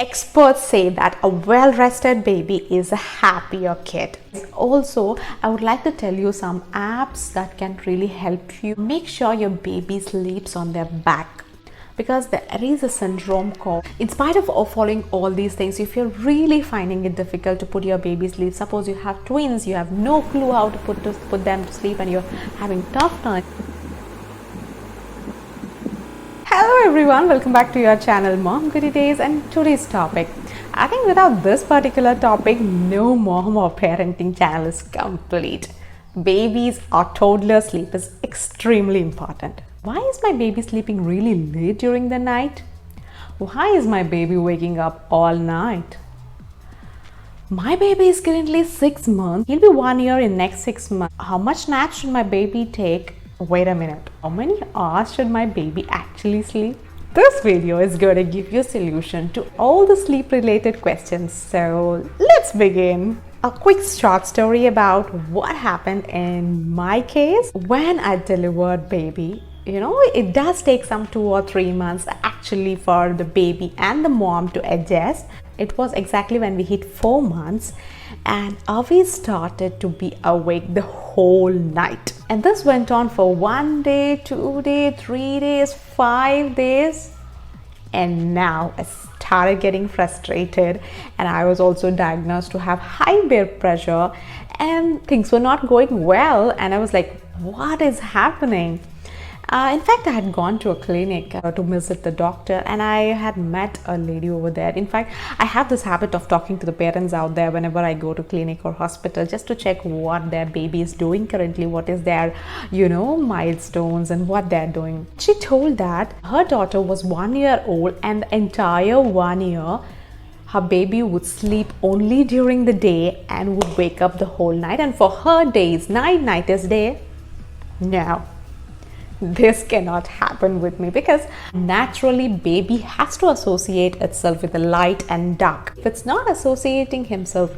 Experts say that a well-rested baby is a happier kid. Also, I would like to tell you some apps that can really help you make sure your baby sleeps on their back. Because there is a syndrome called, in spite of following all these things, if you're really finding it difficult to put your baby to sleep, suppose you have twins, you have no clue how to put them to sleep and you're having tough time. Hello everyone, welcome back to your channel Mom Goody Days, and today's topic, I think without this particular topic, no mom or parenting channel is complete. Babies or toddler sleep is extremely important. Why is my baby sleeping really late during the night? Why is my baby waking up all night? My baby is currently 6 months. He'll be 1 year in next 6 months. How much nap should my baby take? Wait a minute. How many hours should my baby actually sleep? This video is going to give you a solution to all the sleep related questions. So let's begin. A quick short story about what happened in my case when I delivered baby. You know, it does take some 2 or 3 months actually for the baby and the mom to adjust. It was exactly when we hit 4 months and Avi started to be awake the whole night. And this went on for 1 day, 2 days, 3 days, 5 days. And now I started getting frustrated, and I was also diagnosed to have high blood pressure and things were not going well. And I was like, what is happening? In fact, I had gone to a clinic to visit the doctor, and I had met a lady over there. In fact, I have this habit of talking to the parents out there whenever I go to clinic or hospital, just to check what their baby is doing currently, what is their, milestones and what they're doing. She told that her daughter was 1 year old, and the entire 1 year, her baby would sleep only during the day and would wake up the whole night. And for her days, night is day. No. This cannot happen with me, because naturally baby has to associate itself with the light and dark. If it's not associating himself,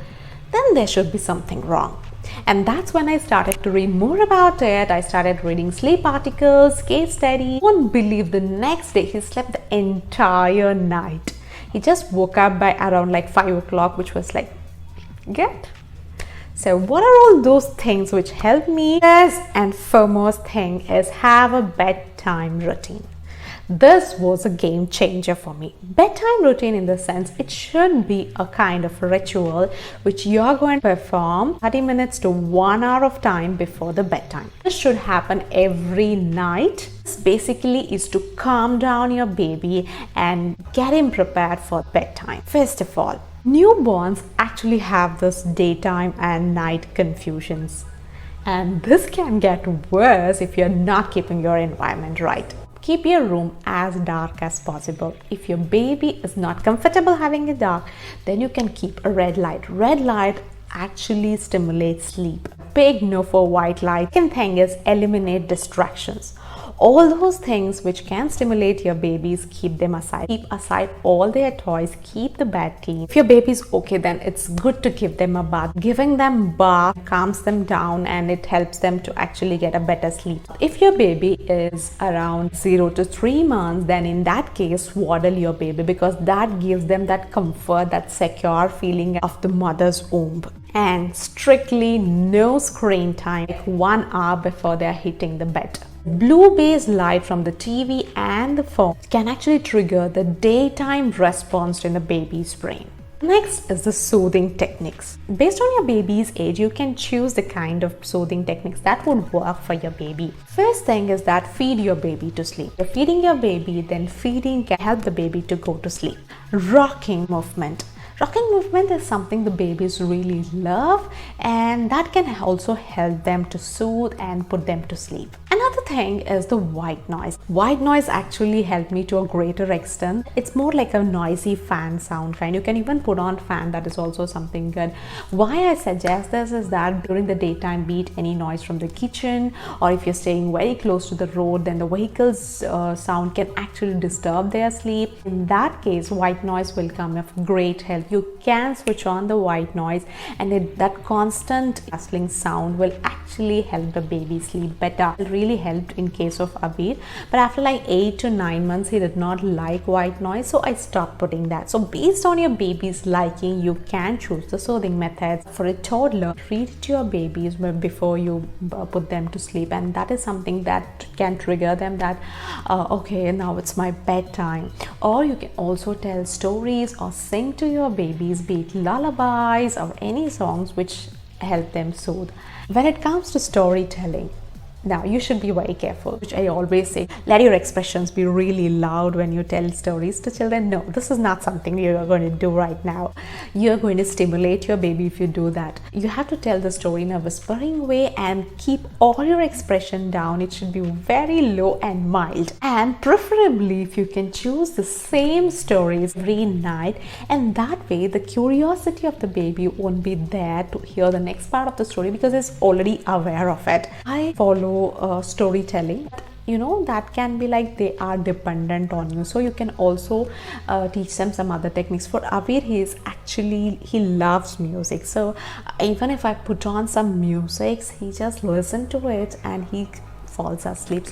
then there should be something wrong. And that's when I started to read more about it. I started reading sleep articles, case studies. You won't believe the next day he slept the entire night. He just woke up by around like 5 o'clock, which was like, get. So what are all those things which help me? First and foremost thing is have a bedtime routine. This was a game changer for me. Bedtime routine, in the sense, it should be a kind of ritual which you're going to perform 30 minutes to 1 hour of time before the bedtime. This should happen every night. This basically is to calm down your baby and get him prepared for bedtime. First of all, newborns actually have this daytime and night confusions, and this can get worse if you're not keeping your environment right. Keep your room as dark as possible. If your baby is not comfortable having it dark, then you can keep a red light. Red light actually stimulates sleep. Big no for white light. Second thing is eliminate distractions. All those things which can stimulate your babies, keep them aside. Keep aside all their toys, keep the bed clean. If your baby is okay, then it's good to give them a bath. Giving them bath calms them down and it helps them to actually get a better sleep. If your baby is around 0 to 3 months, then in that case, swaddle your baby, because that gives them that comfort, that secure feeling of the mother's womb. And strictly no screen time, like 1 hour before they're hitting the bed. Blue-based light from the TV and the phone can actually trigger the daytime response in the baby's brain. Next is the soothing techniques. Based on your baby's age, you can choose the kind of soothing techniques that would work for your baby. First thing is that feed your baby to sleep. If you're feeding your baby, then feeding can help the baby to go to sleep. Rocking movement. Rocking movement is something the babies really love, and that can also help them to soothe and put them to sleep. Another thing is the white noise. White noise actually helped me to a greater extent. It's more like a noisy fan sound kind. You can even put on fan, that is also something good. Why I suggest this is that during the daytime, be it any noise from the kitchen, or if you're staying very close to the road, then the vehicle's sound can actually disturb their sleep. In that case, white noise will come of great help. You can switch on the white noise, and that constant rustling sound will actually help the baby sleep better. It will really helped in case of Abir, but after like 8 to 9 months he did not like white noise, so I stopped putting that. So based on your baby's liking, you can choose the soothing methods. For a toddler, read it to your babies before you put them to sleep, and that is something that can trigger them that okay, now it's my bedtime. Or you can also tell stories or sing to your babies, be it lullabies or any songs which help them soothe. When it comes to storytelling, now you should be very careful, which I always say, let your expressions be really loud when you tell stories to children. No, this is not something you're going to do right now. You're going to stimulate your baby if you do that. You have to tell the story in a whispering way and keep all your expression down. It should be very low and mild, and preferably if you can choose the same stories every night, and that way the curiosity of the baby won't be there to hear the next part of the story because it's already aware of it. I follow storytelling, you know, that can be like they are dependent on you, so you can also teach them some other techniques. For Abir, he loves music, so even if I put on some music, he just listens to it and he falls asleep.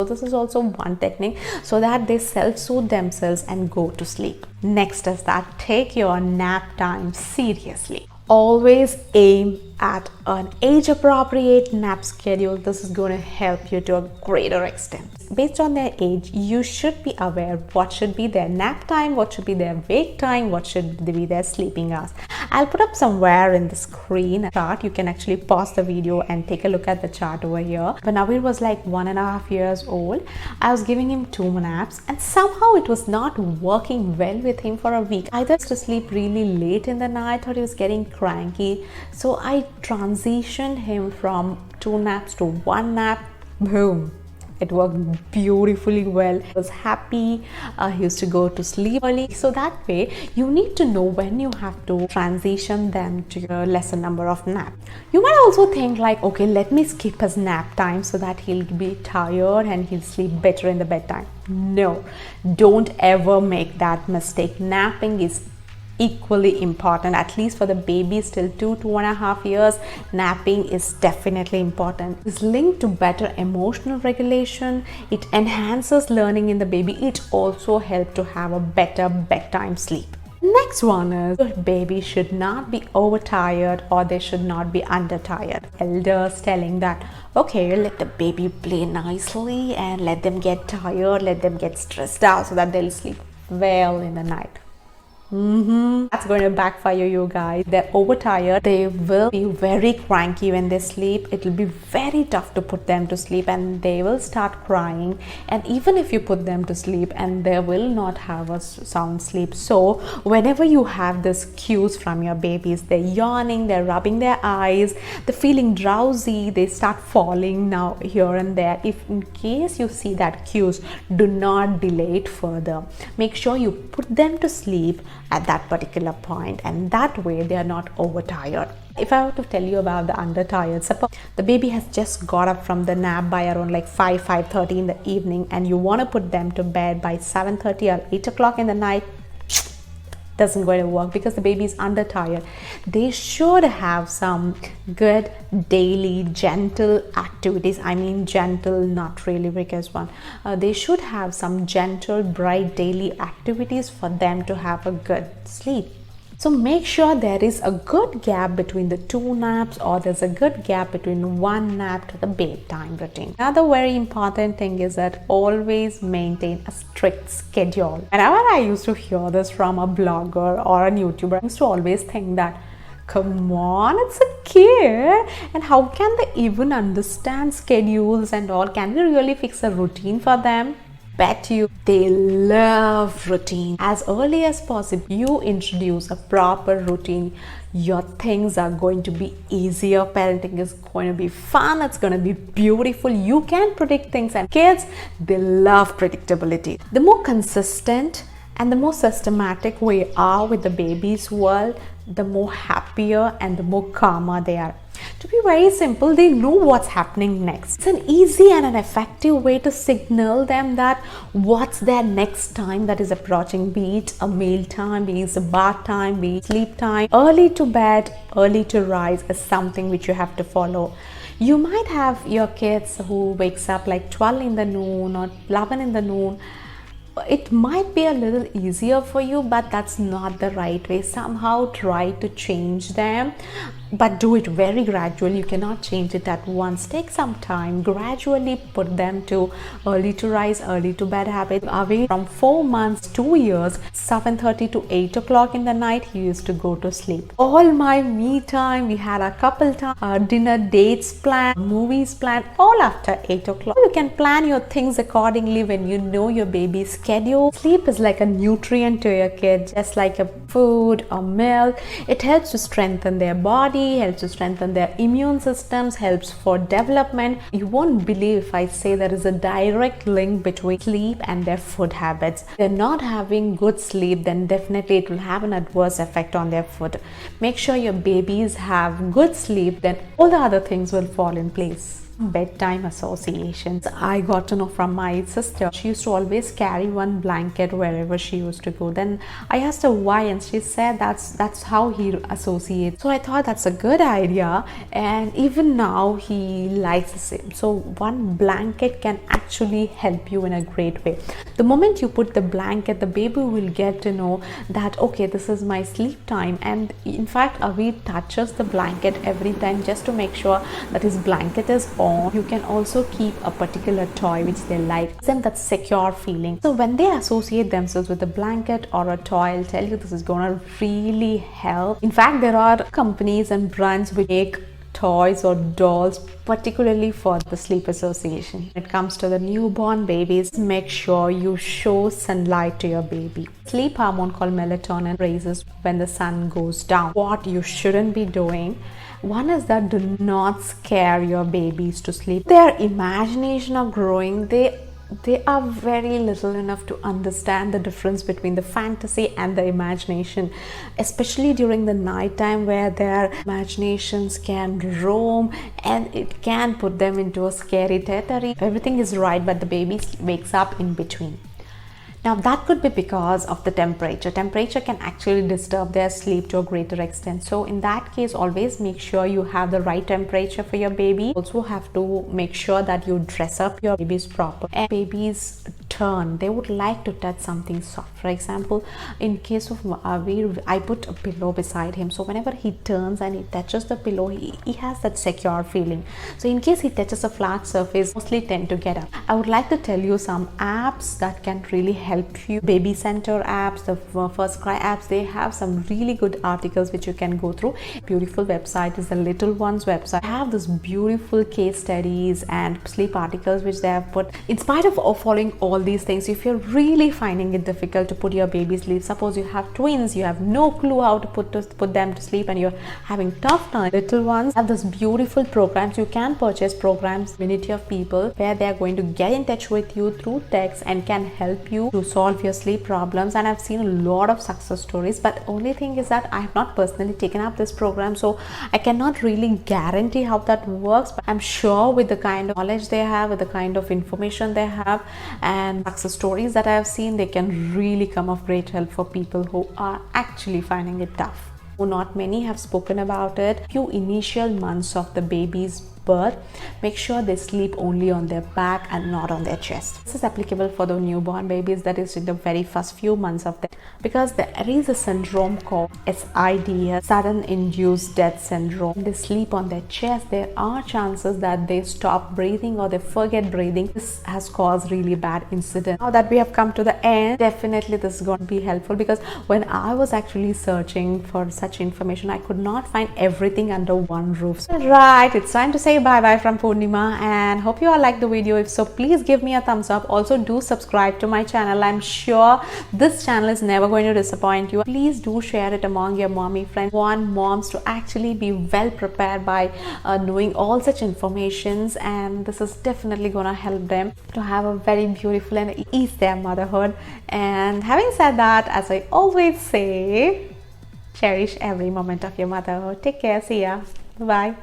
So this is also one technique so that they self-soothe themselves and go to sleep. Next is that take your nap time seriously. Always aim at an age-appropriate nap schedule. This is going to help you to a greater extent. Based on their age, you should be aware what should be their nap time, what should be their wake time, what should be their sleeping hours. I'll put up somewhere in the screen a chart. You can actually pause the video and take a look at the chart over here. When Abir was like 1.5 years old, I was giving him 2 naps, and somehow it was not working well with him for a week. Either to sleep really late in the night or he was getting cranky. So I transitioned him from 2 naps to 1 nap. Boom. It worked beautifully well. He was happy. He used to go to sleep early. So that way, you need to know when you have to transition them to a lesser number of naps. You might also think like, okay, let me skip his nap time so that he'll be tired and he'll sleep better in the bedtime. No, don't ever make that mistake. Napping is equally important, at least for the babies till 2.5 years. Napping is definitely important. It's linked to better emotional regulation. It enhances learning in the baby. It also helps to have a better bedtime sleep. Next one is your baby should not be overtired or they should not be undertired. Elders telling that, okay, let the baby play nicely and let them get tired, let them get stressed out so that they'll sleep well in the night. That's going to backfire, you guys. They're overtired. They will be very cranky when they sleep. It will be very tough to put them to sleep and they will start crying. And even if you put them to sleep, and they will not have a sound sleep. So whenever you have this cues from your babies, they're yawning, they're rubbing their eyes, they're feeling drowsy, they start falling now here and there. If in case you see that cues, do not delay it further. Make sure you put them to sleep at that particular point, and that way they are not overtired. If I were to tell you about the undertired, suppose the baby has just got up from the nap by around like 5:30 in the evening, and you want to put them to bed by 7:30 or 8 o'clock in the night, doesn't going to work because the baby is undertired. They should have some good daily gentle activities. I mean gentle, not really rigorous one. They should have some gentle, bright daily activities for them to have a good sleep. So make sure there is a good gap between the 2 naps, or there's a good gap between 1 nap to the bedtime routine. Another very important thing is that always maintain a strict schedule. Whenever I used to hear this from a blogger or a YouTuber, I used to always think that, come on, it's a kid, and how can they even understand schedules and all? Can we really fix a routine for them? Bet you they love routine. As early as possible, you introduce a proper routine, your things are going to be easier. Parenting is going to be fun. It's going to be beautiful. You can predict things, and kids, they love predictability. The more consistent and the more systematic we are with the baby's world, the more happier and the more calmer they are. To be very simple, they know what's happening next. It's an easy and an effective way to signal them that what's their next time that is approaching, be it a meal time, be it a bath time, be it sleep time. Early to bed, early to rise is something which you have to follow. You might have your kids who wakes up like 12 in the noon or 11 in the noon. It might be a little easier for you, but that's not the right way. Somehow try to change them, but do it very gradually. You cannot change it at once. Take some time, gradually put them to early to rise, early to bed habit. Away from 4 months, 2 years, 7:30 to 8 o'clock in the night, he used to go to sleep. All my me time, we had a couple time, dinner dates planned, movies planned, all after 8 o'clock. You can plan your things accordingly when you know your baby's schedule. Sleep is like a nutrient to your kid, just like a food or milk. It helps to strengthen their body, helps to strengthen their immune systems, helps for development. You won't believe if I say there is a direct link between sleep and their food habits. If they're not having good sleep, then definitely it will have an adverse effect on their food. Make sure your babies have good sleep, then all the other things will fall in place. Bedtime associations. I got to know from my sister. She used to always carry one blanket wherever she used to go. Then I asked her why, and she said that's how he associates. So I thought that's a good idea, and even now he likes the same. So one blanket can actually help you in a great way. The moment you put the blanket, the baby will get to know that okay, this is my sleep time, and in fact Avi touches the blanket every time just to make sure that his blanket is on. You can also keep a particular toy which they like, them that secure feeling. So when they associate themselves with a blanket or a toy, I'll tell you this is gonna really help. In fact, there are companies and brands which make toys or dolls particularly for the sleep association. When it comes to the newborn babies, make sure you show sunlight to your baby. Sleep hormone called melatonin raises when the sun goes down. What you shouldn't be doing, one is that do not scare your babies to sleep. Their imagination are growing. They are very little enough to understand the difference between the fantasy and the imagination, especially during the night time where their imaginations can roam and it can put them into a scary territory. Everything is right, but the baby wakes up in between. Now that could be because of the temperature. Temperature can actually disturb their sleep to a greater extent. So in that case, always make sure you have the right temperature for your baby. Also have to make sure that you dress up your babies proper. And babies turn, they would like to touch something soft. For example, in case of Avi, I put a pillow beside him. So whenever he turns and he touches the pillow, he has that secure feeling. So in case he touches a flat surface, mostly tend to get up. I would like to tell you some apps that can really help you. Baby Center apps, the First Cry apps, they have some really good articles which you can go through. Beautiful website is the Little Ones website. They have this beautiful case studies and sleep articles which they have put. In spite of following all these things, if you're really finding it difficult to put your baby to sleep, suppose you have twins, you have no clue how to put them to sleep and you're having tough time, Little Ones have this beautiful programs. You can purchase programs, community of people where they are going to get in touch with you through text and can help you to solve your sleep problems. And I've seen a lot of success stories, but only thing is that I have not personally taken up this program, so I cannot really guarantee how that works, but I'm sure with the kind of knowledge they have, with the kind of information they have and success stories that I have seen, they can really come of great help for people who are actually finding it tough. Not many have spoken about it. Few initial months of the baby's birth, make sure they sleep only on their back and not on their chest. This is applicable for the newborn babies, that is in the very first few months of them, because there is a syndrome called SIDS, sudden induced death syndrome. When they sleep on their chest, there are chances that they stop breathing or they forget breathing. This has caused really bad incidents. Now that we have come to the end, definitely this is going to be helpful, because when I was actually searching for such information, I could not find everything under one roof. So, right, it's time to say bye bye from Purnima, and hope you all liked the video. If so, please give me a thumbs up. Also do subscribe to my channel. I'm sure this channel is never going to disappoint you. Please do share it among your mommy friends. Want moms to actually be well prepared by knowing all such informations, and this is definitely gonna help them to have a very beautiful and ease their motherhood. And having said that, as I always say, cherish every moment of your motherhood. Take care. See ya. Bye.